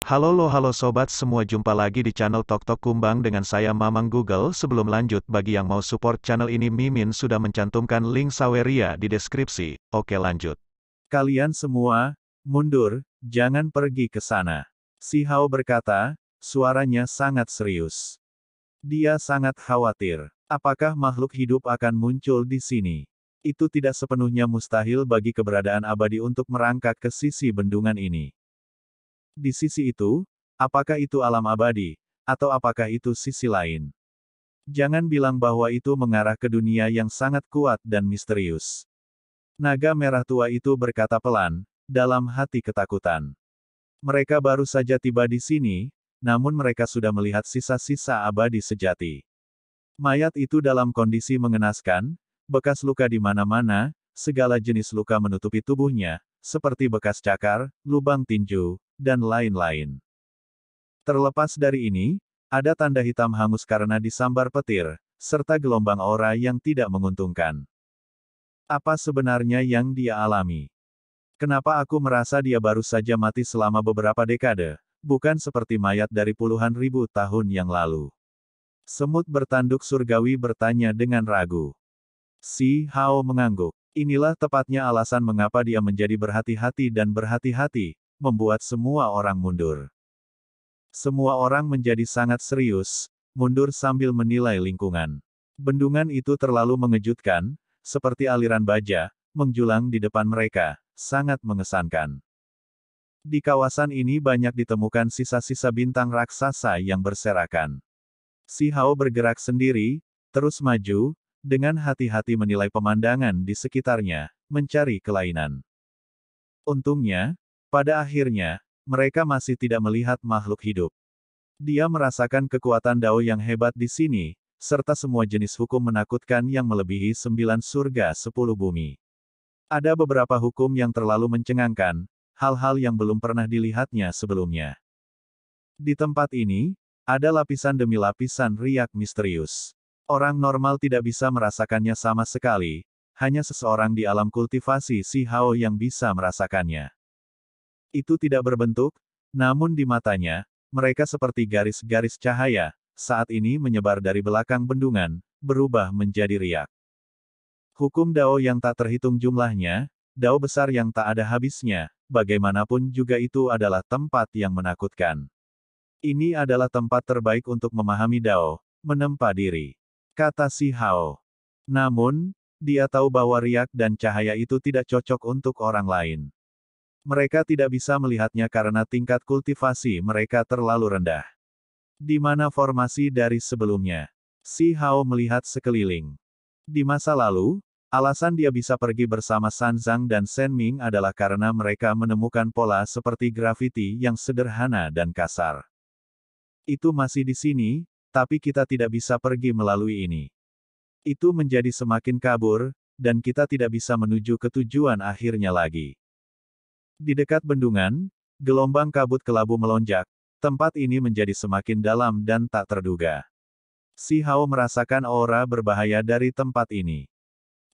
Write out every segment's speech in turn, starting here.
Halo sobat semua, jumpa lagi di channel Tok Tok Kumbang dengan saya Mamang Google. Sebelum lanjut, bagi yang mau support channel ini, Mimin sudah mencantumkan link Saweria di deskripsi. Oke, lanjut. Kalian semua, mundur, jangan pergi ke sana. Si Hao berkata, suaranya sangat serius. Dia sangat khawatir. Apakah makhluk hidup akan muncul di sini? Itu tidak sepenuhnya mustahil bagi keberadaan abadi untuk merangkak ke sisi bendungan ini. Di sisi itu, apakah itu alam abadi, atau apakah itu sisi lain? Jangan bilang bahwa itu mengarah ke dunia yang sangat kuat dan misterius. Naga merah tua itu berkata pelan, dalam hati ketakutan. Mereka baru saja tiba di sini, namun mereka sudah melihat sisa-sisa abadi sejati. Mayat itu dalam kondisi mengenaskan, bekas luka di mana-mana, segala jenis luka menutupi tubuhnya, seperti bekas cakar, lubang tinju, dan lain-lain. Terlepas dari ini, ada tanda hitam hangus karena disambar petir, serta gelombang aura yang tidak menguntungkan. Apa sebenarnya yang dia alami? Kenapa aku merasa dia baru saja mati selama beberapa dekade, bukan seperti mayat dari puluhan ribu tahun yang lalu? Semut bertanduk surgawi bertanya dengan ragu. Si Hao mengangguk. Inilah tepatnya alasan mengapa dia menjadi berhati-hati dan berhati-hati, membuat semua orang mundur. Semua orang menjadi sangat serius, mundur sambil menilai lingkungan. Bendungan itu terlalu mengejutkan, seperti aliran baja, menjulang di depan mereka, sangat mengesankan. Di kawasan ini banyak ditemukan sisa-sisa bintang raksasa yang berserakan. Si Hao bergerak sendiri, terus maju, dengan hati-hati menilai pemandangan di sekitarnya, mencari kelainan. Untungnya, pada akhirnya, mereka masih tidak melihat makhluk hidup. Dia merasakan kekuatan Dao yang hebat di sini, serta semua jenis hukum menakutkan yang melebihi 9 surga 10 bumi. Ada beberapa hukum yang terlalu mencengangkan, hal-hal yang belum pernah dilihatnya sebelumnya. Di tempat ini, ada lapisan demi lapisan riak misterius. Orang normal tidak bisa merasakannya sama sekali, hanya seseorang di alam kultivasi si Hao yang bisa merasakannya. Itu tidak berbentuk, namun di matanya, mereka seperti garis-garis cahaya, saat ini menyebar dari belakang bendungan, berubah menjadi riak. Hukum Dao yang tak terhitung jumlahnya, Dao besar yang tak ada habisnya, bagaimanapun juga itu adalah tempat yang menakutkan. Ini adalah tempat terbaik untuk memahami Dao, menempa diri, kata si Hao. Namun, dia tahu bahwa riak dan cahaya itu tidak cocok untuk orang lain. Mereka tidak bisa melihatnya karena tingkat kultivasi mereka terlalu rendah. Di mana formasi dari sebelumnya? Si Hao melihat sekeliling. Di masa lalu, alasan dia bisa pergi bersama San Zhang dan Shen Ming adalah karena mereka menemukan pola seperti grafiti yang sederhana dan kasar. Itu masih di sini, tapi kita tidak bisa pergi melalui ini. Itu menjadi semakin kabur, dan kita tidak bisa menuju ke tujuan akhirnya lagi. Di dekat bendungan, gelombang kabut kelabu melonjak, tempat ini menjadi semakin dalam dan tak terduga. Si Hao merasakan aura berbahaya dari tempat ini.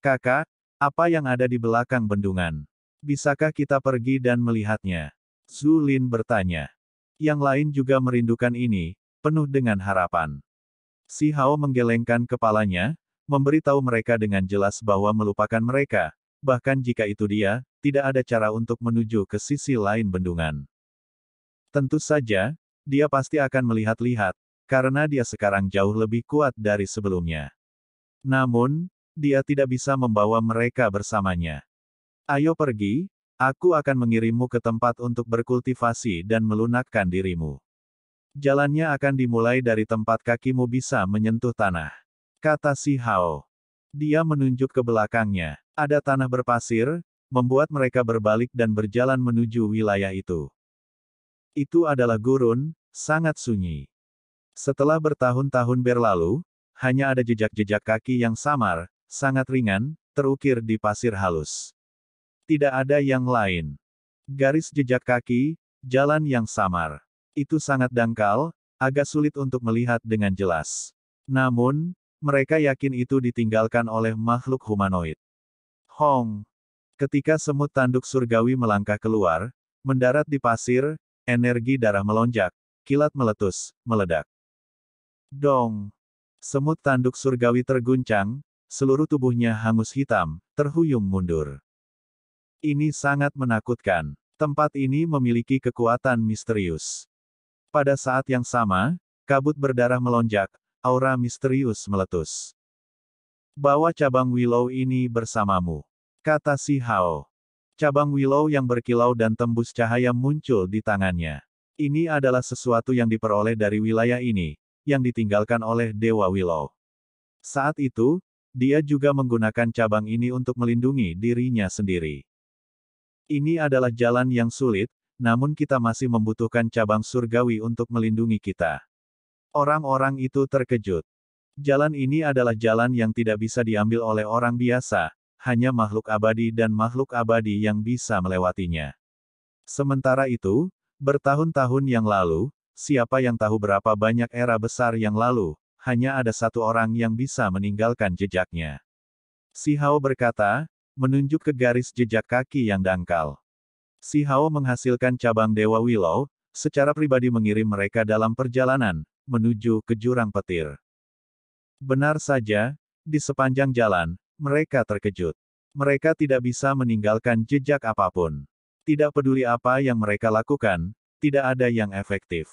Kakak, apa yang ada di belakang bendungan? Bisakah kita pergi dan melihatnya? Zhu Lin bertanya. Yang lain juga merindukan ini, penuh dengan harapan. Si Hao menggelengkan kepalanya, memberitahu mereka dengan jelas bahwa melupakan mereka, bahkan jika itu dia, tidak ada cara untuk menuju ke sisi lain bendungan. Tentu saja, dia pasti akan melihat-lihat, karena dia sekarang jauh lebih kuat dari sebelumnya. Namun, dia tidak bisa membawa mereka bersamanya. Ayo pergi, aku akan mengirimmu ke tempat untuk berkultivasi dan melunakkan dirimu. Jalannya akan dimulai dari tempat kakimu bisa menyentuh tanah, kata si Hao. Dia menunjuk ke belakangnya. Ada tanah berpasir, membuat mereka berbalik dan berjalan menuju wilayah itu. Itu adalah gurun, sangat sunyi. Setelah bertahun-tahun berlalu, hanya ada jejak-jejak kaki yang samar, sangat ringan, terukir di pasir halus. Tidak ada yang lain. Garis jejak kaki, jalan yang samar. Itu sangat dangkal, agak sulit untuk melihat dengan jelas. Namun, mereka yakin itu ditinggalkan oleh makhluk humanoid. Hong. Ketika semut tanduk surgawi melangkah keluar, mendarat di pasir, energi darah melonjak, kilat meletus, meledak. Dong! Semut tanduk surgawi terguncang, seluruh tubuhnya hangus hitam, terhuyung mundur. Ini sangat menakutkan. Tempat ini memiliki kekuatan misterius. Pada saat yang sama, kabut berdarah melonjak, aura misterius meletus. Bawa cabang Willow ini bersamamu, kata Si Hao. Cabang Willow yang berkilau dan tembus cahaya muncul di tangannya. Ini adalah sesuatu yang diperoleh dari wilayah ini, yang ditinggalkan oleh Dewa Willow. Saat itu, dia juga menggunakan cabang ini untuk melindungi dirinya sendiri. Ini adalah jalan yang sulit, namun kita masih membutuhkan cabang surgawi untuk melindungi kita. Orang-orang itu terkejut. Jalan ini adalah jalan yang tidak bisa diambil oleh orang biasa, hanya makhluk abadi dan makhluk abadi yang bisa melewatinya. Sementara itu, bertahun-tahun yang lalu, siapa yang tahu berapa banyak era besar yang lalu, hanya ada satu orang yang bisa meninggalkan jejaknya. Si Hao berkata, menunjuk ke garis jejak kaki yang dangkal. Si Hao menghasilkan cabang Dewa Willow, secara pribadi mengirim mereka dalam perjalanan, menuju ke jurang petir. Benar saja, di sepanjang jalan, mereka terkejut. Mereka tidak bisa meninggalkan jejak apapun. Tidak peduli apa yang mereka lakukan, tidak ada yang efektif.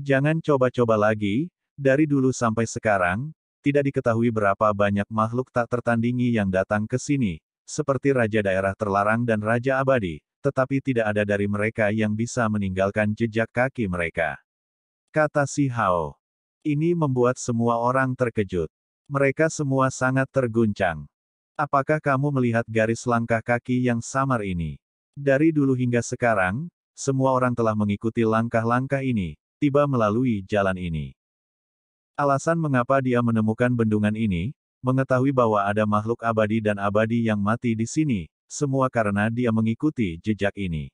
Jangan coba-coba lagi, dari dulu sampai sekarang, tidak diketahui berapa banyak makhluk tak tertandingi yang datang ke sini, seperti Raja Daerah Terlarang dan Raja Abadi, tetapi tidak ada dari mereka yang bisa meninggalkan jejak kaki mereka. Kata Si Hao. Ini membuat semua orang terkejut. Mereka semua sangat terguncang. Apakah kamu melihat garis langkah kaki yang samar ini? Dari dulu hingga sekarang, semua orang telah mengikuti langkah-langkah ini, tiba melalui jalan ini. Alasan mengapa dia menemukan bendungan ini, mengetahui bahwa ada makhluk abadi dan abadi yang mati di sini, semua karena dia mengikuti jejak ini.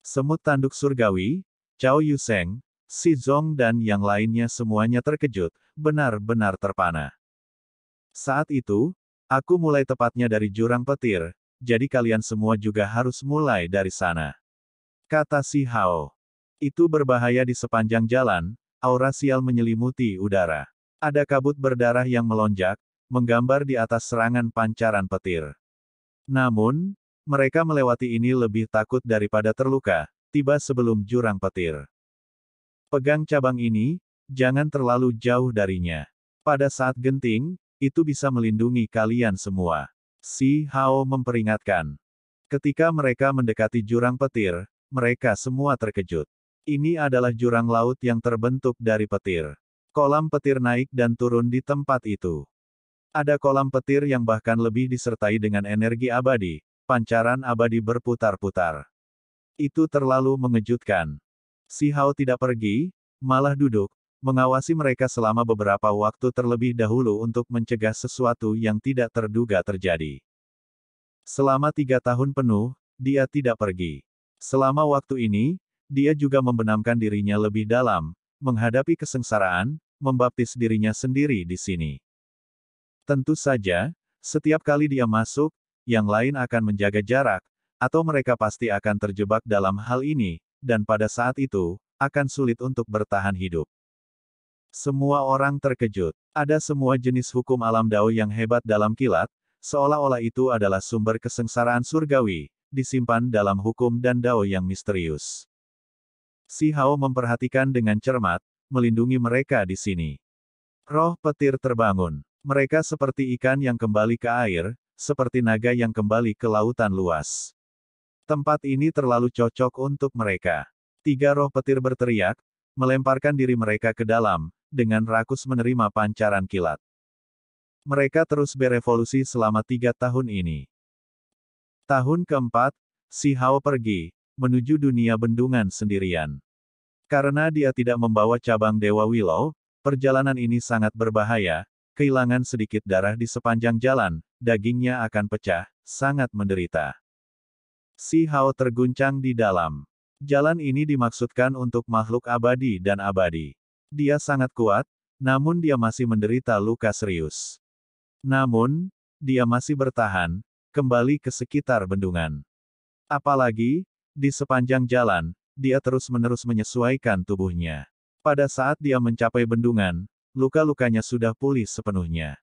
Semut tanduk surgawi, Cao Yuseng, Si Zong dan yang lainnya semuanya terkejut, benar-benar terpana. Saat itu, aku mulai tepatnya dari jurang petir, jadi kalian semua juga harus mulai dari sana. Kata Si Hao. Itu berbahaya di sepanjang jalan, aura sial menyelimuti udara. Ada kabut berdarah yang melonjak, menggambar di atas serangan pancaran petir. Namun, mereka melewati ini lebih takut daripada terluka, tiba sebelum jurang petir. Pegang cabang ini, jangan terlalu jauh darinya. Pada saat genting, itu bisa melindungi kalian semua. Si Hao memperingatkan. Ketika mereka mendekati jurang petir, mereka semua terkejut. Ini adalah jurang laut yang terbentuk dari petir. Kolam petir naik dan turun di tempat itu. Ada kolam petir yang bahkan lebih disertai dengan energi abadi, pancaran abadi berputar-putar. Itu terlalu mengejutkan. Si Hao tidak pergi, malah duduk, mengawasi mereka selama beberapa waktu terlebih dahulu untuk mencegah sesuatu yang tidak terduga terjadi. Selama 3 tahun penuh, dia tidak pergi. Selama waktu ini, dia juga membenamkan dirinya lebih dalam, menghadapi kesengsaraan, membaptis dirinya sendiri di sini. Tentu saja, setiap kali dia masuk, yang lain akan menjaga jarak, atau mereka pasti akan terjebak dalam hal ini, dan pada saat itu, akan sulit untuk bertahan hidup. Semua orang terkejut. Ada semua jenis hukum alam Dao yang hebat dalam kilat, seolah-olah itu adalah sumber kesengsaraan surgawi, disimpan dalam hukum dan Dao yang misterius. Si Hao memperhatikan dengan cermat, melindungi mereka di sini. Roh petir terbangun. Mereka seperti ikan yang kembali ke air, seperti naga yang kembali ke lautan luas. Tempat ini terlalu cocok untuk mereka. 3 roh petir berteriak, melemparkan diri mereka ke dalam, dengan rakus menerima pancaran kilat. Mereka terus berevolusi selama 3 tahun ini. Tahun keempat, Si Hao pergi, menuju dunia bendungan sendirian. Karena dia tidak membawa cabang Dewa Willow, perjalanan ini sangat berbahaya, kehilangan sedikit darah di sepanjang jalan, dagingnya akan pecah, sangat menderita. Si Hao terguncang di dalam. Jalan ini dimaksudkan untuk makhluk abadi dan abadi. Dia sangat kuat, namun dia masih menderita luka serius. Namun, dia masih bertahan, kembali ke sekitar bendungan. Apalagi, di sepanjang jalan, dia terus-menerus menyesuaikan tubuhnya. Pada saat dia mencapai bendungan, luka-lukanya sudah pulih sepenuhnya.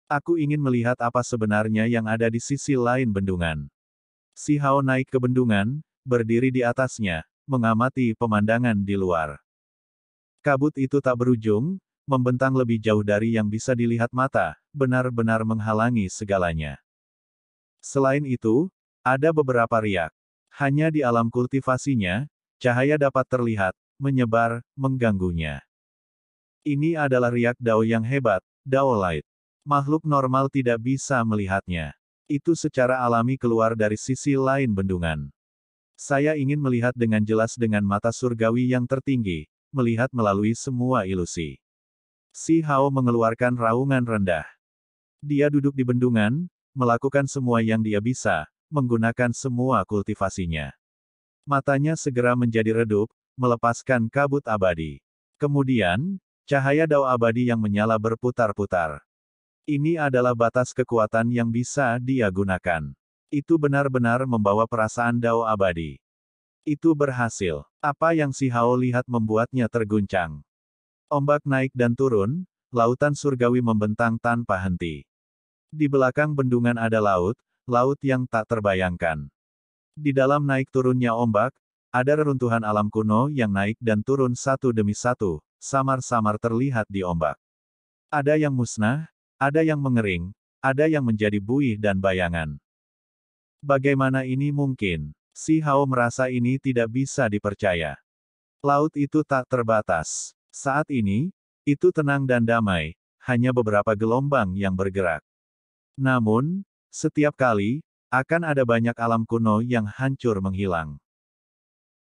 Aku ingin melihat apa sebenarnya yang ada di sisi lain bendungan. Si Hao naik ke bendungan, berdiri di atasnya, mengamati pemandangan di luar. Kabut itu tak berujung, membentang lebih jauh dari yang bisa dilihat mata, benar-benar menghalangi segalanya. Selain itu, ada beberapa riak. Hanya di alam kultivasinya, cahaya dapat terlihat, menyebar, mengganggunya. Ini adalah riak Dao yang hebat, Dao Light. Makhluk normal tidak bisa melihatnya. Itu secara alami keluar dari sisi lain bendungan. Saya ingin melihat dengan jelas dengan mata surgawi yang tertinggi, melihat melalui semua ilusi. Si Hao mengeluarkan raungan rendah. Dia duduk di bendungan, melakukan semua yang dia bisa, menggunakan semua kultivasinya. Matanya segera menjadi redup, melepaskan kabut abadi. Kemudian, cahaya Dao abadi yang menyala berputar-putar. Ini adalah batas kekuatan yang bisa dia gunakan. Itu benar-benar membawa perasaan Dao abadi. Itu berhasil. Apa yang si Hao lihat membuatnya terguncang. Ombak naik dan turun, lautan surgawi membentang tanpa henti. Di belakang bendungan ada laut, laut yang tak terbayangkan. Di dalam naik turunnya ombak, ada reruntuhan alam kuno yang naik dan turun satu demi satu, samar-samar terlihat di ombak. Ada yang musnah, ada yang mengering, ada yang menjadi buih dan bayangan. Bagaimana ini mungkin? Si Hao merasa ini tidak bisa dipercaya. Laut itu tak terbatas. Saat ini, itu tenang dan damai, hanya beberapa gelombang yang bergerak. Namun, setiap kali, akan ada banyak alam kuno yang hancur menghilang.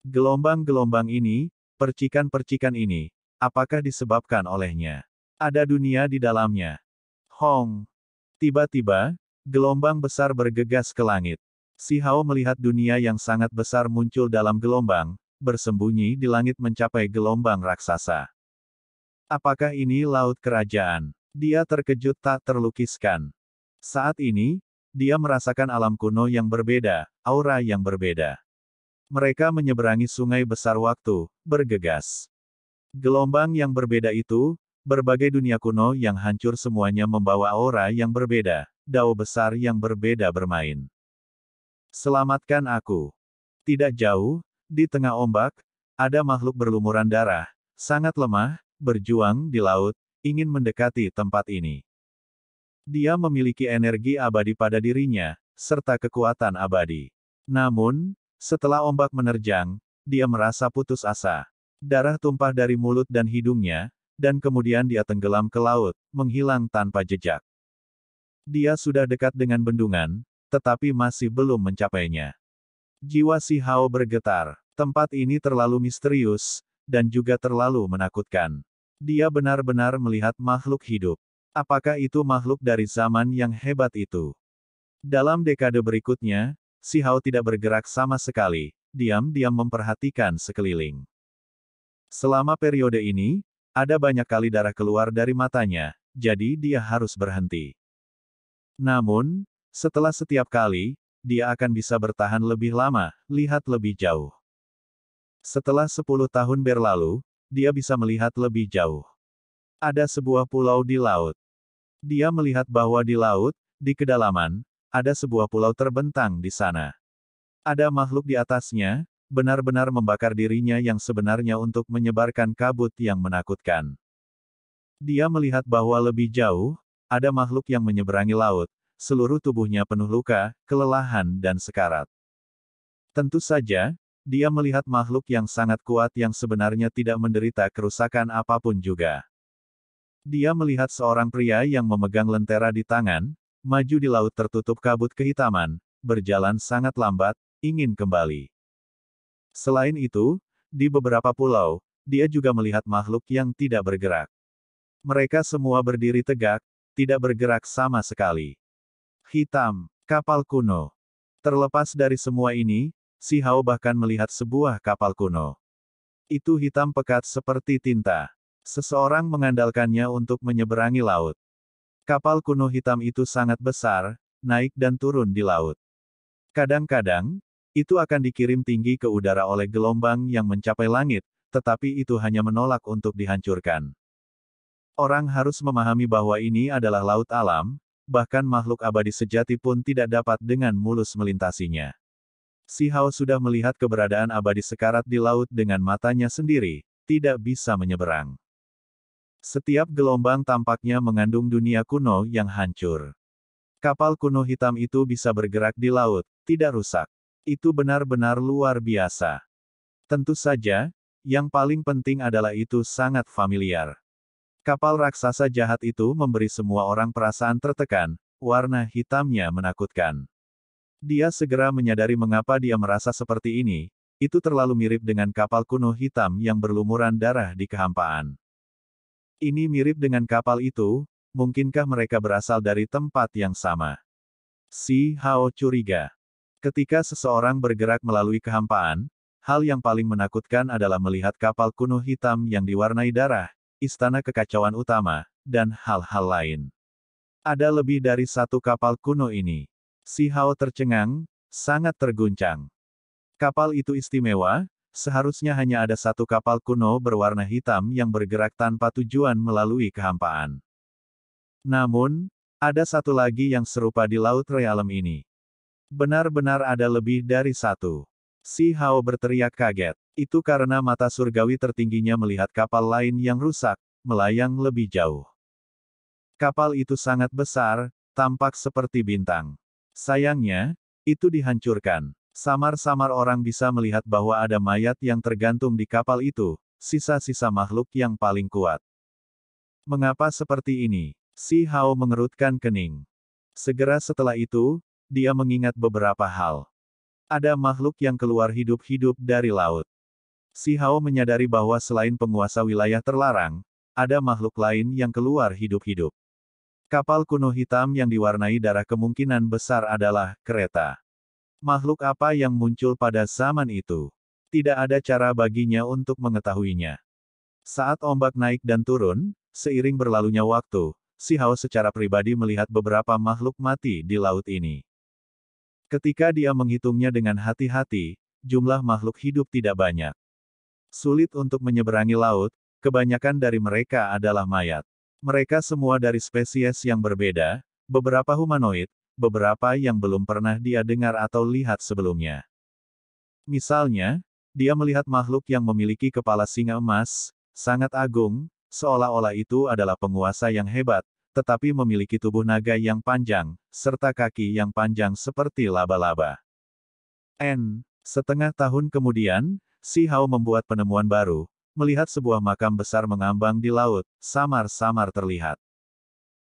Gelombang-gelombang ini, percikan-percikan ini, apakah disebabkan olehnya? Ada dunia di dalamnya. Hong! Tiba-tiba, gelombang besar bergegas ke langit. Si Hao melihat dunia yang sangat besar muncul dalam gelombang, bersembunyi di langit mencapai gelombang raksasa. Apakah ini laut kerajaan? Dia terkejut tak terlukiskan. Saat ini, dia merasakan alam kuno yang berbeda, aura yang berbeda. Mereka menyeberangi sungai besar waktu, bergegas. Gelombang yang berbeda itu, berbagai dunia kuno yang hancur semuanya membawa aura yang berbeda, dao besar yang berbeda bermain. Selamatkan aku. Tidak jauh, di tengah ombak, ada makhluk berlumuran darah, sangat lemah, berjuang di laut, ingin mendekati tempat ini. Dia memiliki energi abadi pada dirinya, serta kekuatan abadi. Namun, setelah ombak menerjang, dia merasa putus asa. Darah tumpah dari mulut dan hidungnya, dan kemudian dia tenggelam ke laut, menghilang tanpa jejak. Dia sudah dekat dengan bendungan, tetapi masih belum mencapainya. Jiwa si Hao bergetar. Tempat ini terlalu misterius, dan juga terlalu menakutkan. Dia benar-benar melihat makhluk hidup. Apakah itu makhluk dari zaman yang hebat itu? Dalam dekade berikutnya, si Hao tidak bergerak sama sekali, diam-diam memperhatikan sekeliling. Selama periode ini, ada banyak kali darah keluar dari matanya, jadi dia harus berhenti. Namun, setelah setiap kali, dia akan bisa bertahan lebih lama, lihat lebih jauh. Setelah 10 tahun berlalu, dia bisa melihat lebih jauh. Ada sebuah pulau di laut. Dia melihat bahwa di laut, di kedalaman, ada sebuah pulau terbentang di sana. Ada makhluk di atasnya, benar-benar membakar dirinya yang sebenarnya untuk menyebarkan kabut yang menakutkan. Dia melihat bahwa lebih jauh, ada makhluk yang menyeberangi laut, seluruh tubuhnya penuh luka, kelelahan dan sekarat. Tentu saja, dia melihat makhluk yang sangat kuat yang sebenarnya tidak menderita kerusakan apapun juga. Dia melihat seorang pria yang memegang lentera di tangan, maju di laut tertutup kabut kehitaman, berjalan sangat lambat, ingin kembali. Selain itu, di beberapa pulau, dia juga melihat makhluk yang tidak bergerak. Mereka semua berdiri tegak, tidak bergerak sama sekali. Hitam, kapal kuno. Terlepas dari semua ini, si Hao bahkan melihat sebuah kapal kuno. Itu hitam pekat seperti tinta. Seseorang mengandalkannya untuk menyeberangi laut. Kapal kuno hitam itu sangat besar, naik dan turun di laut. Kadang-kadang, Itu akan dikirim tinggi ke udara oleh gelombang yang mencapai langit, tetapi itu hanya menolak untuk dihancurkan. Orang harus memahami bahwa ini adalah laut alam, bahkan makhluk abadi sejati pun tidak dapat dengan mulus melintasinya. Si Hao sudah melihat keberadaan abadi sekarat di laut dengan matanya sendiri, tidak bisa menyeberang. Setiap gelombang tampaknya mengandung dunia kuno yang hancur. Kapal kuno hitam itu bisa bergerak di laut, tidak rusak. Itu benar-benar luar biasa. Tentu saja, yang paling penting adalah itu sangat familiar. Kapal raksasa jahat itu memberi semua orang perasaan tertekan, warna hitamnya menakutkan. Dia segera menyadari mengapa dia merasa seperti ini, itu terlalu mirip dengan kapal kuno hitam yang berlumuran darah di kehampaan. Ini mirip dengan kapal itu, mungkinkah mereka berasal dari tempat yang sama? Si Hao curiga. Ketika seseorang bergerak melalui kehampaan, hal yang paling menakutkan adalah melihat kapal kuno hitam yang diwarnai darah, istana kekacauan utama, dan hal-hal lain. Ada lebih dari satu kapal kuno ini. Si Hao tercengang, sangat terguncang. Kapal itu istimewa, seharusnya hanya ada satu kapal kuno berwarna hitam yang bergerak tanpa tujuan melalui kehampaan. Namun, ada satu lagi yang serupa di Laut Realem ini. Benar-benar ada lebih dari satu. Si Hao berteriak kaget. Itu karena mata surgawi tertingginya melihat kapal lain yang rusak, melayang lebih jauh. Kapal itu sangat besar, tampak seperti bintang. Sayangnya, itu dihancurkan. Samar-samar orang bisa melihat bahwa ada mayat yang tergantung di kapal itu, sisa-sisa makhluk yang paling kuat. Mengapa seperti ini? Si Hao mengerutkan kening. Segera setelah itu, dia mengingat beberapa hal. Ada makhluk yang keluar hidup-hidup dari laut. Si Hao menyadari bahwa selain penguasa wilayah terlarang, ada makhluk lain yang keluar hidup-hidup. Kapal kuno hitam yang diwarnai darah kemungkinan besar adalah kereta. Makhluk apa yang muncul pada zaman itu? Tidak ada cara baginya untuk mengetahuinya. Saat ombak naik dan turun, seiring berlalunya waktu, si Hao secara pribadi melihat beberapa makhluk mati di laut ini. Ketika dia menghitungnya dengan hati-hati, jumlah makhluk hidup tidak banyak. Sulit untuk menyeberangi laut, kebanyakan dari mereka adalah mayat. Mereka semua dari spesies yang berbeda, beberapa humanoid, beberapa yang belum pernah dia dengar atau lihat sebelumnya. Misalnya, dia melihat makhluk yang memiliki kepala singa emas, sangat agung, seolah-olah itu adalah penguasa yang hebat, tetapi memiliki tubuh naga yang panjang, serta kaki yang panjang seperti laba-laba. Setengah tahun kemudian, Si Hao membuat penemuan baru, melihat sebuah makam besar mengambang di laut, samar-samar terlihat.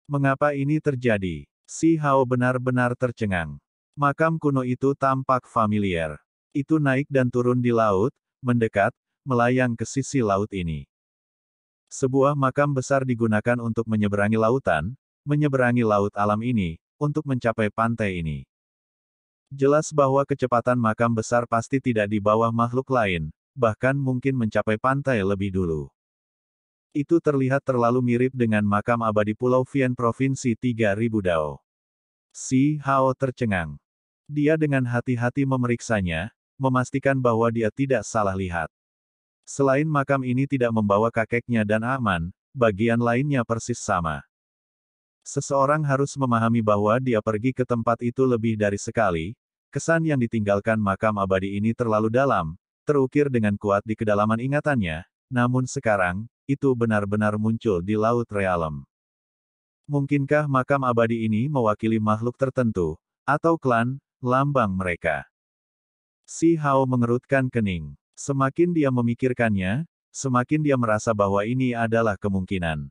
Mengapa ini terjadi? Si Hao benar-benar tercengang. Makam kuno itu tampak familiar. Itu naik dan turun di laut, mendekat, melayang ke sisi laut ini. Sebuah makam besar digunakan untuk menyeberangi lautan, menyeberangi laut alam ini, untuk mencapai pantai ini. Jelas bahwa kecepatan makam besar pasti tidak di bawah makhluk lain, bahkan mungkin mencapai pantai lebih dulu. Itu terlihat terlalu mirip dengan makam abadi Pulau Vian Provinsi 3000 Dao. Si Hao tercengang. Dia dengan hati-hati memeriksanya, memastikan bahwa dia tidak salah lihat. Selain makam ini tidak membawa kakeknya dan aman, bagian lainnya persis sama. Seseorang harus memahami bahwa dia pergi ke tempat itu lebih dari sekali, kesan yang ditinggalkan makam abadi ini terlalu dalam, terukir dengan kuat di kedalaman ingatannya, namun sekarang, itu benar-benar muncul di Laut Realem. Mungkinkah makam abadi ini mewakili makhluk tertentu, atau klan, lambang mereka? Si Hao mengerutkan kening. Semakin dia memikirkannya, semakin dia merasa bahwa ini adalah kemungkinan.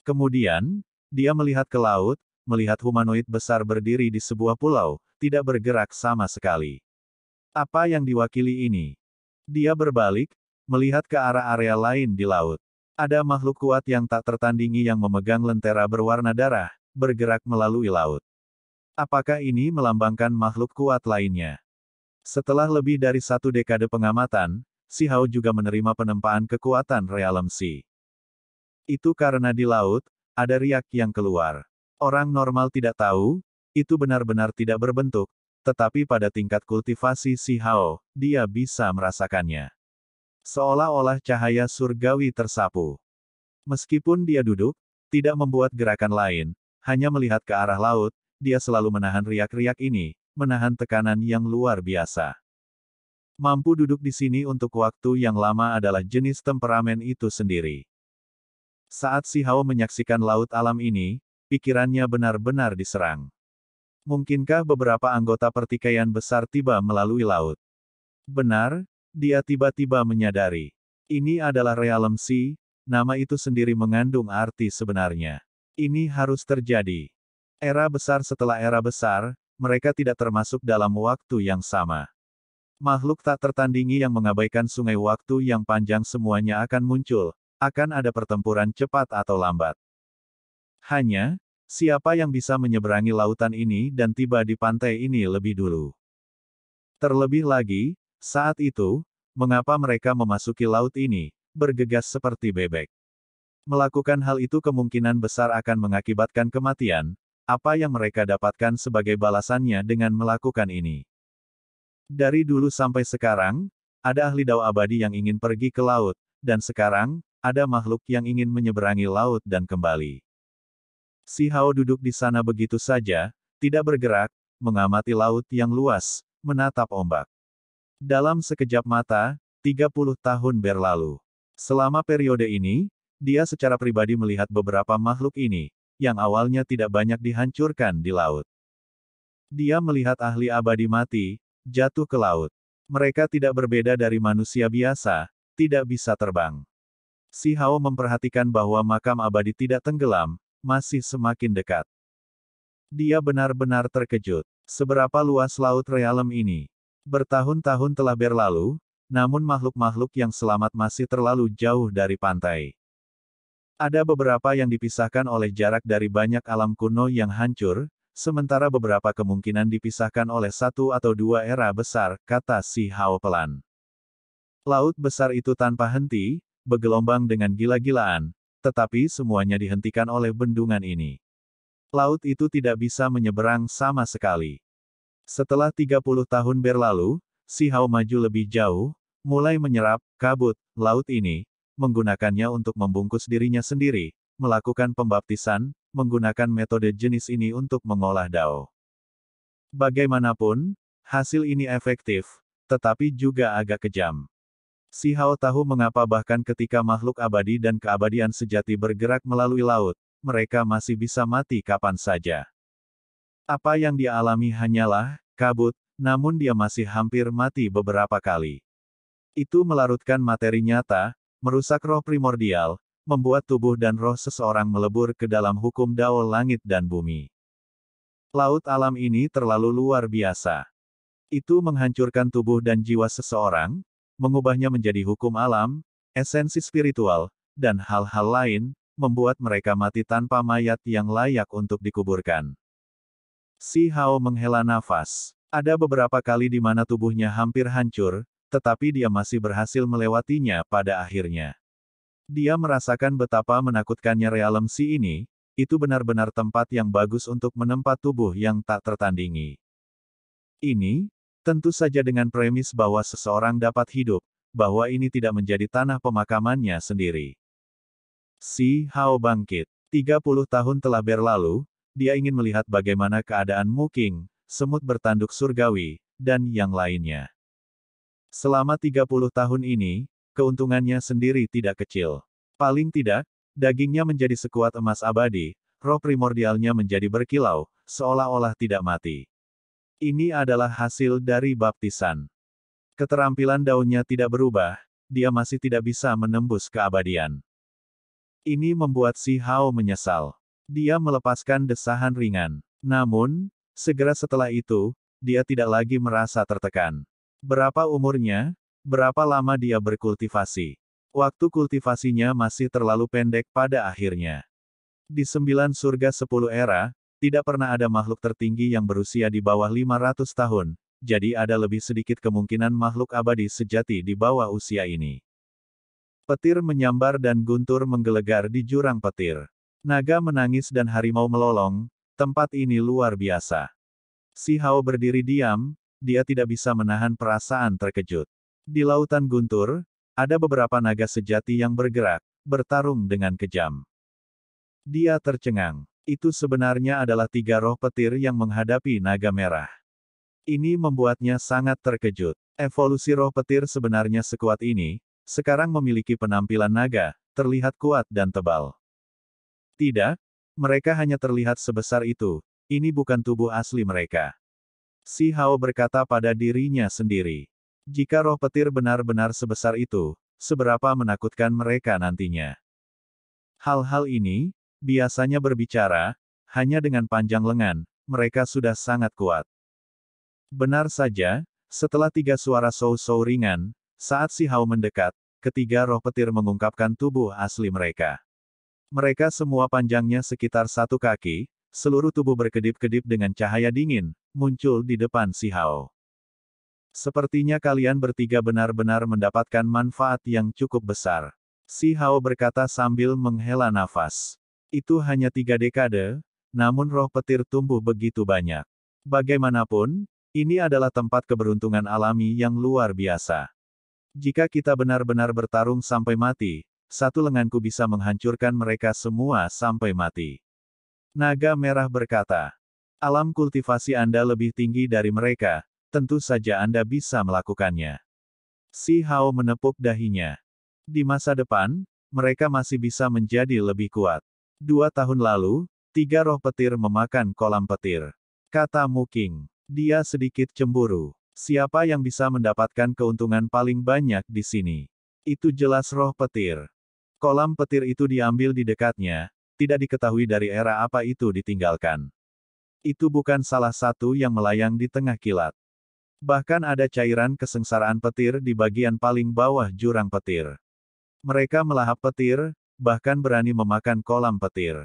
Kemudian, dia melihat ke laut, melihat humanoid besar berdiri di sebuah pulau, tidak bergerak sama sekali. Apa yang diwakili ini? Dia berbalik, melihat ke arah area lain di laut. Ada makhluk kuat yang tak tertandingi yang memegang lentera berwarna darah, bergerak melalui laut. Apakah ini melambangkan makhluk kuat lainnya? Setelah lebih dari satu dekade pengamatan, Si Hao juga menerima penempaan kekuatan Realem Si. Itu karena di laut, ada riak yang keluar. Orang normal tidak tahu, itu benar-benar tidak berbentuk, tetapi pada tingkat kultivasi Si Hao, dia bisa merasakannya. Seolah-olah cahaya surgawi tersapu. Meskipun dia duduk, tidak membuat gerakan lain, hanya melihat ke arah laut, dia selalu menahan riak-riak ini, menahan tekanan yang luar biasa. Mampu duduk di sini untuk waktu yang lama adalah jenis temperamen itu sendiri. Saat Si Hao menyaksikan laut alam ini, pikirannya benar-benar diserang. Mungkinkah beberapa anggota pertikaian besar tiba melalui laut? Benar, dia tiba-tiba menyadari. Ini adalah Realm Sea, nama itu sendiri mengandung arti sebenarnya. Ini harus terjadi. Era besar setelah era besar, mereka tidak termasuk dalam waktu yang sama. Makhluk tak tertandingi yang mengabaikan sungai waktu yang panjang semuanya akan muncul, akan ada pertempuran cepat atau lambat. Hanya, siapa yang bisa menyeberangi lautan ini dan tiba di pantai ini lebih dulu? Terlebih lagi, saat itu, mengapa mereka memasuki laut ini, bergegas seperti bebek? Melakukan hal itu kemungkinan besar akan mengakibatkan kematian, apa yang mereka dapatkan sebagai balasannya dengan melakukan ini? Dari dulu sampai sekarang, ada ahli dao abadi yang ingin pergi ke laut, dan sekarang, ada makhluk yang ingin menyeberangi laut dan kembali. Si Hao duduk di sana begitu saja, tidak bergerak, mengamati laut yang luas, menatap ombak. Dalam sekejap mata, 30 tahun berlalu. Selama periode ini, dia secara pribadi melihat beberapa makhluk ini, yang awalnya tidak banyak dihancurkan di laut. Dia melihat ahli abadi mati, jatuh ke laut. Mereka tidak berbeda dari manusia biasa, tidak bisa terbang. Si Hao memperhatikan bahwa makam abadi tidak tenggelam, masih semakin dekat. Dia benar-benar terkejut. Seberapa luas laut Realm ini? Bertahun-tahun telah berlalu, namun makhluk-makhluk yang selamat masih terlalu jauh dari pantai. Ada beberapa yang dipisahkan oleh jarak dari banyak alam kuno yang hancur, sementara beberapa kemungkinan dipisahkan oleh satu atau dua era besar, kata Si Hao pelan. Laut besar itu tanpa henti, bergelombang dengan gila-gilaan, tetapi semuanya dihentikan oleh bendungan ini. Laut itu tidak bisa menyeberang sama sekali. Setelah 30 tahun berlalu, Si Hao maju lebih jauh, mulai menyerap kabut laut ini, menggunakannya untuk membungkus dirinya sendiri, melakukan pembaptisan, menggunakan metode jenis ini untuk mengolah dao. Bagaimanapun, hasil ini efektif, tetapi juga agak kejam. Si Hao tahu mengapa bahkan ketika makhluk abadi dan keabadian sejati bergerak melalui laut, mereka masih bisa mati kapan saja. Apa yang dia alami hanyalah kabut, namun dia masih hampir mati beberapa kali. Itu melarutkan materi nyata, merusak roh primordial, membuat tubuh dan roh seseorang melebur ke dalam hukum dao langit dan bumi. Laut alam ini terlalu luar biasa. Itu menghancurkan tubuh dan jiwa seseorang, mengubahnya menjadi hukum alam, esensi spiritual, dan hal-hal lain, membuat mereka mati tanpa mayat yang layak untuk dikuburkan. Si Hao menghela nafas. Ada beberapa kali di mana tubuhnya hampir hancur, tetapi dia masih berhasil melewatinya pada akhirnya. Dia merasakan betapa menakutkannya Realm Sea ini, itu benar-benar tempat yang bagus untuk menempat tubuh yang tak tertandingi. Ini, tentu saja dengan premis bahwa seseorang dapat hidup, bahwa ini tidak menjadi tanah pemakamannya sendiri. Si Hao bangkit. 30 tahun telah berlalu, dia ingin melihat bagaimana keadaan Mu Qing, semut bertanduk surgawi, dan yang lainnya. Selama 30 tahun ini, keuntungannya sendiri tidak kecil. Paling tidak, dagingnya menjadi sekuat emas abadi, roh primordialnya menjadi berkilau, seolah-olah tidak mati. Ini adalah hasil dari baptisan. Keterampilan daunnya tidak berubah, dia masih tidak bisa menembus keabadian. Ini membuat Si Hao menyesal. Dia melepaskan desahan ringan. Namun, segera setelah itu, dia tidak lagi merasa tertekan. Berapa umurnya? Berapa lama dia berkultivasi? Waktu kultivasinya masih terlalu pendek pada akhirnya. Di 9 surga 10 era, tidak pernah ada makhluk tertinggi yang berusia di bawah 500 tahun, jadi ada lebih sedikit kemungkinan makhluk abadi sejati di bawah usia ini. Petir menyambar dan guntur menggelegar di jurang petir. Naga menangis dan harimau melolong, tempat ini luar biasa. Si Hao berdiri diam, dia tidak bisa menahan perasaan terkejut. Di lautan guntur, ada beberapa naga sejati yang bergerak, bertarung dengan kejam. Dia tercengang. Itu sebenarnya adalah 3 roh petir yang menghadapi naga merah. Ini membuatnya sangat terkejut. Evolusi roh petir sebenarnya sekuat ini, sekarang memiliki penampilan naga, terlihat kuat dan tebal. Tidak, mereka hanya terlihat sebesar itu, ini bukan tubuh asli mereka. Si Hao berkata pada dirinya sendiri. Jika roh petir benar-benar sebesar itu, seberapa menakutkan mereka nantinya. Hal-hal ini, biasanya berbicara, hanya dengan panjang lengan, mereka sudah sangat kuat. Benar saja, setelah 3 suara sou-sou ringan, saat si Hao mendekat, ketiga roh petir mengungkapkan tubuh asli mereka. Mereka semua panjangnya sekitar 1 kaki, seluruh tubuh berkedip-kedip dengan cahaya dingin, muncul di depan si Hao. Sepertinya kalian bertiga benar-benar mendapatkan manfaat yang cukup besar. Si Hao berkata sambil menghela nafas. Itu hanya 3 dekade, namun roh petir tumbuh begitu banyak. Bagaimanapun, ini adalah tempat keberuntungan alami yang luar biasa. Jika kita benar-benar bertarung sampai mati, satu lenganku bisa menghancurkan mereka semua sampai mati. Naga merah berkata, alam kultivasi Anda lebih tinggi dari mereka, tentu saja Anda bisa melakukannya. Si Hao menepuk dahinya. Di masa depan, mereka masih bisa menjadi lebih kuat. 2 tahun lalu, 3 roh petir memakan kolam petir. Kata Mu Qing. Dia sedikit cemburu. Siapa yang bisa mendapatkan keuntungan paling banyak di sini? Itu jelas roh petir. Kolam petir itu diambil di dekatnya, tidak diketahui dari era apa itu ditinggalkan. Itu bukan salah satu yang melayang di tengah kilat. Bahkan ada cairan kesengsaraan petir di bagian paling bawah jurang petir. Mereka melahap petir, bahkan berani memakan kolam petir.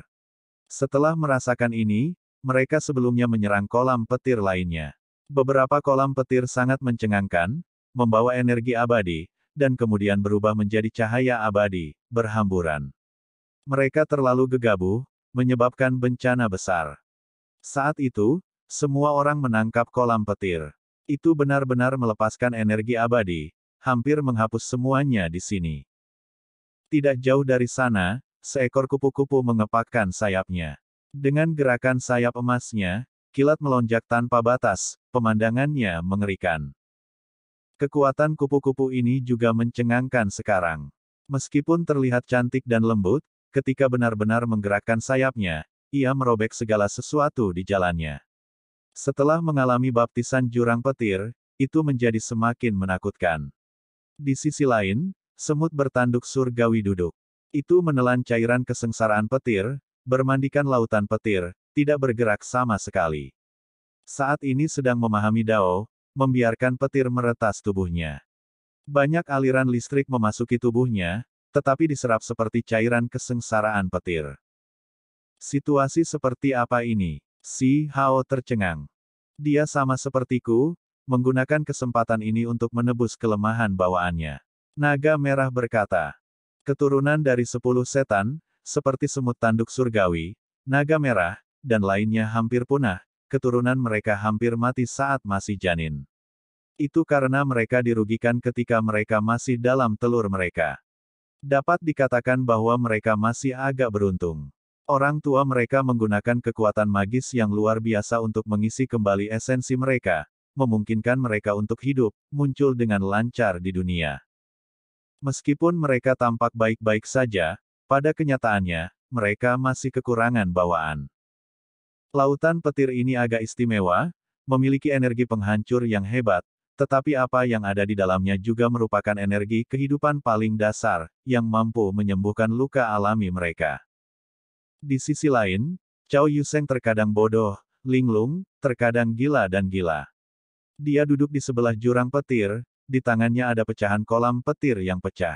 Setelah merasakan ini, mereka sebelumnya menyerang kolam petir lainnya. Beberapa kolam petir sangat mencengangkan, membawa energi abadi, dan kemudian berubah menjadi cahaya abadi, berhamburan. Mereka terlalu gegabah, menyebabkan bencana besar. Saat itu, semua orang menangkap kolam petir. Itu benar-benar melepaskan energi abadi, hampir menghapus semuanya di sini. Tidak jauh dari sana, seekor kupu-kupu mengepakkan sayapnya. Dengan gerakan sayap emasnya, kilat melonjak tanpa batas, pemandangannya mengerikan. Kekuatan kupu-kupu ini juga mencengangkan sekarang. Meskipun terlihat cantik dan lembut, ketika benar-benar menggerakkan sayapnya, ia merobek segala sesuatu di jalannya. Setelah mengalami baptisan jurang petir, itu menjadi semakin menakutkan. Di sisi lain, semut bertanduk surgawi duduk. Itu menelan cairan kesengsaraan petir, bermandikan lautan petir, tidak bergerak sama sekali. Saat ini sedang memahami Dao, membiarkan petir meretas tubuhnya. Banyak aliran listrik memasuki tubuhnya, tetapi diserap seperti cairan kesengsaraan petir. Situasi seperti apa ini? Si Hao tercengang. Dia sama sepertiku, menggunakan kesempatan ini untuk menebus kelemahan bawaannya. Naga merah berkata, keturunan dari 10 setan, seperti semut tanduk surgawi, naga merah, dan lainnya hampir punah, keturunan mereka hampir mati saat masih janin. Itu karena mereka dirugikan ketika mereka masih dalam telur mereka. Dapat dikatakan bahwa mereka masih agak beruntung. Orang tua mereka menggunakan kekuatan magis yang luar biasa untuk mengisi kembali esensi mereka, memungkinkan mereka untuk hidup, muncul dengan lancar di dunia. Meskipun mereka tampak baik-baik saja, pada kenyataannya, mereka masih kekurangan bawaan. Lautan petir ini agak istimewa, memiliki energi penghancur yang hebat, tetapi apa yang ada di dalamnya juga merupakan energi kehidupan paling dasar, yang mampu menyembuhkan luka alami mereka. Di sisi lain, Cao Yuseng terkadang bodoh, linglung, terkadang gila dan gila. Dia duduk di sebelah jurang petir, di tangannya ada pecahan kolam petir yang pecah.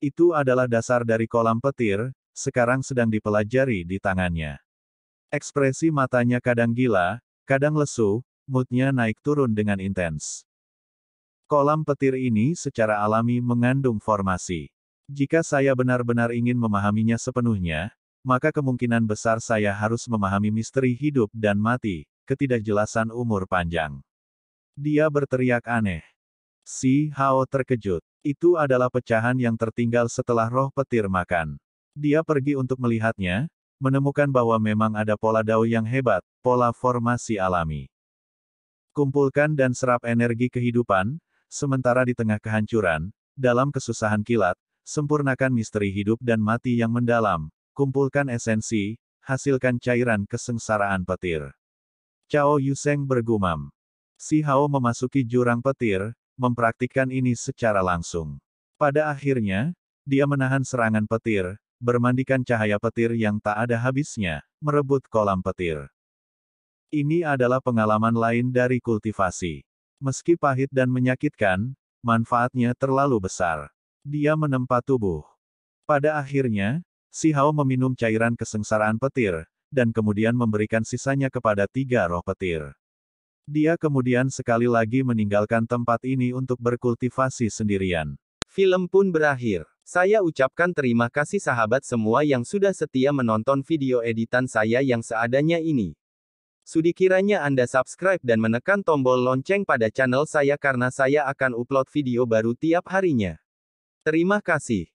Itu adalah dasar dari kolam petir, sekarang sedang dipelajari di tangannya. Ekspresi matanya kadang gila, kadang lesu, moodnya naik turun dengan intens. Kolam petir ini secara alami mengandung formasi. Jika saya benar-benar ingin memahaminya sepenuhnya, maka kemungkinan besar saya harus memahami misteri hidup dan mati, ketidakjelasan umur panjang. Dia berteriak aneh. Si Hao terkejut. Itu adalah pecahan yang tertinggal setelah roh petir makan. Dia pergi untuk melihatnya, menemukan bahwa memang ada pola dao yang hebat, pola formasi alami. Kumpulkan dan serap energi kehidupan, sementara di tengah kehancuran, dalam kesusahan kilat, sempurnakan misteri hidup dan mati yang mendalam, kumpulkan esensi, hasilkan cairan kesengsaraan petir. Cao Yuseng bergumam. Si Hao memasuki jurang petir, mempraktikkan ini secara langsung. Pada akhirnya, dia menahan serangan petir, bermandikan cahaya petir yang tak ada habisnya, merebut kolam petir. Ini adalah pengalaman lain dari kultivasi. Meski pahit dan menyakitkan, manfaatnya terlalu besar. Dia menempa tubuh. Pada akhirnya, si Hao meminum cairan kesengsaraan petir, dan kemudian memberikan sisanya kepada 3 roh petir. Dia kemudian sekali lagi meninggalkan tempat ini untuk berkultivasi sendirian. Film pun berakhir. Saya ucapkan terima kasih sahabat semua yang sudah setia menonton video editan saya yang seadanya ini. Sudi kiranya Anda subscribe dan menekan tombol lonceng pada channel saya karena saya akan upload video baru tiap harinya. Terima kasih.